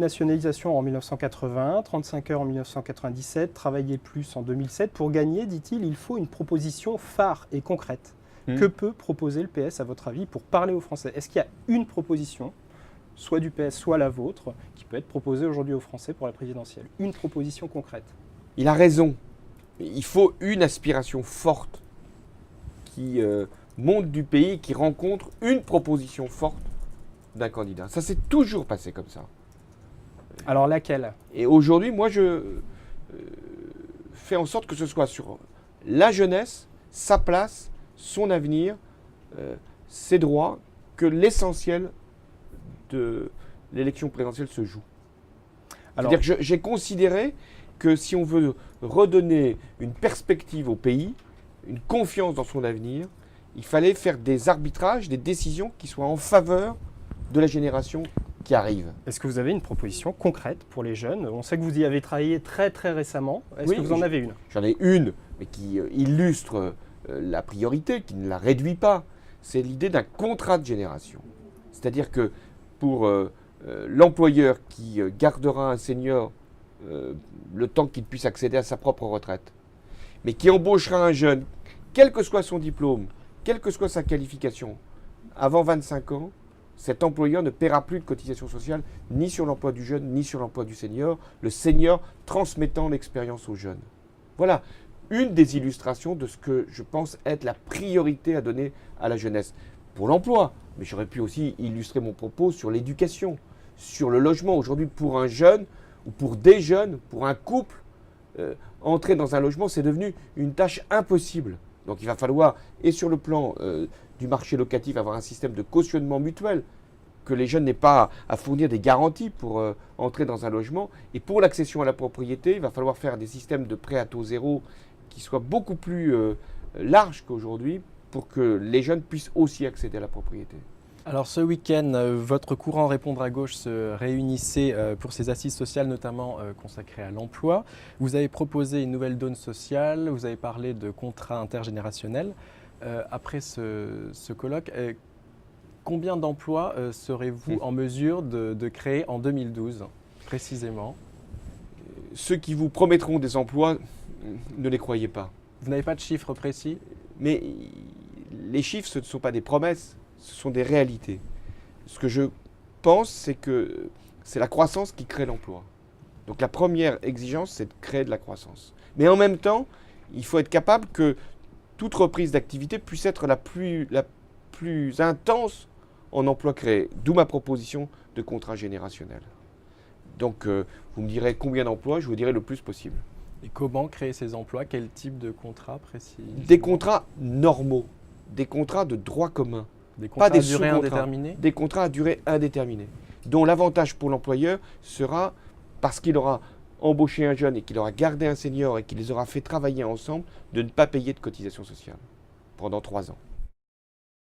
Nationalisation en 1981, 35 heures en 1997, travailler plus en 2007. Pour gagner, dit-il, il faut une proposition phare et concrète. Que peut proposer le PS, à votre avis, pour parler aux Français? Est-ce qu'il y a une proposition, soit du PS, soit la vôtre, qui peut être proposée aujourd'hui aux Français pour la présidentielle? Une proposition concrète. Il a raison. Il faut une aspiration forte qui monte du pays, qui rencontre une proposition forte d'un candidat. Ça s'est toujours passé comme ça. Alors laquelle? Et aujourd'hui, moi, je fais en sorte que ce soit sur la jeunesse, sa place, son avenir, ses droits, que l'essentiel de l'élection présidentielle se joue. C'est-à-dire que j'ai considéré que si on veut redonner une perspective au pays, une confiance dans son avenir, il fallait faire des arbitrages, des décisions qui soient en faveur de la génération qui arrive. Est-ce que vous avez une proposition concrète pour les jeunes? On sait que vous y avez travaillé très très récemment. Est-ce que vous en avez une? J'en ai une, mais qui illustre la priorité, qui ne la réduit pas. C'est l'idée d'un contrat de génération. C'est-à-dire que pour l'employeur qui gardera un senior le temps qu'il puisse accéder à sa propre retraite, mais qui embauchera un jeune, quel que soit son diplôme, quelle que soit sa qualification, avant 25 ans, cet employeur ne paiera plus de cotisation sociale ni sur l'emploi du jeune, ni sur l'emploi du senior, le senior transmettant l'expérience aux jeunes. Voilà une des illustrations de ce que je pense être la priorité à donner à la jeunesse. Pour l'emploi, mais j'aurais pu aussi illustrer mon propos sur l'éducation, sur le logement. Aujourd'hui, pour un jeune ou pour des jeunes, pour un couple, entrer dans un logement, c'est devenu une tâche impossible. Donc il va falloir, et sur le plan du marché locatif, avoir un système de cautionnement mutuel, que les jeunes n'aient pas à fournir des garanties pour entrer dans un logement. Et pour l'accession à la propriété, il va falloir faire des systèmes de prêt à taux zéro qui soient beaucoup plus larges qu'aujourd'hui pour que les jeunes puissent aussi accéder à la propriété. Alors ce week-end, votre courant Répondre à gauche se réunissait pour ses assises sociales, notamment consacrées à l'emploi. Vous avez proposé une nouvelle donne sociale, vous avez parlé de contrats intergénérationnels. Après ce colloque, combien d'emplois serez-vous en mesure de créer en 2012, précisément? Ceux qui vous promettront des emplois, ne les croyez pas. Vous n'avez pas de chiffres précis? Mais les chiffres, ce ne sont pas des promesses, ce sont des réalités. Ce que je pense, c'est que c'est la croissance qui crée l'emploi. Donc la première exigence, c'est de créer de la croissance. Mais en même temps, il faut être capable que toute reprise d'activité puisse être la plus intense en emploi créé. D'où ma proposition de contrat générationnel. Donc vous me direz combien d'emplois, je vous dirai le plus possible. Et comment créer ces emplois? Quel type de contrat précis? Des contrats normaux, des contrats de droit commun. Des contrats pas des à durée indéterminée? Des contrats à durée indéterminée, dont l'avantage pour l'employeur sera, parce qu'il aura embauché un jeune et qu'il aura gardé un senior et qu'il les aura fait travailler ensemble, de ne pas payer de cotisation sociale pendant 3 ans.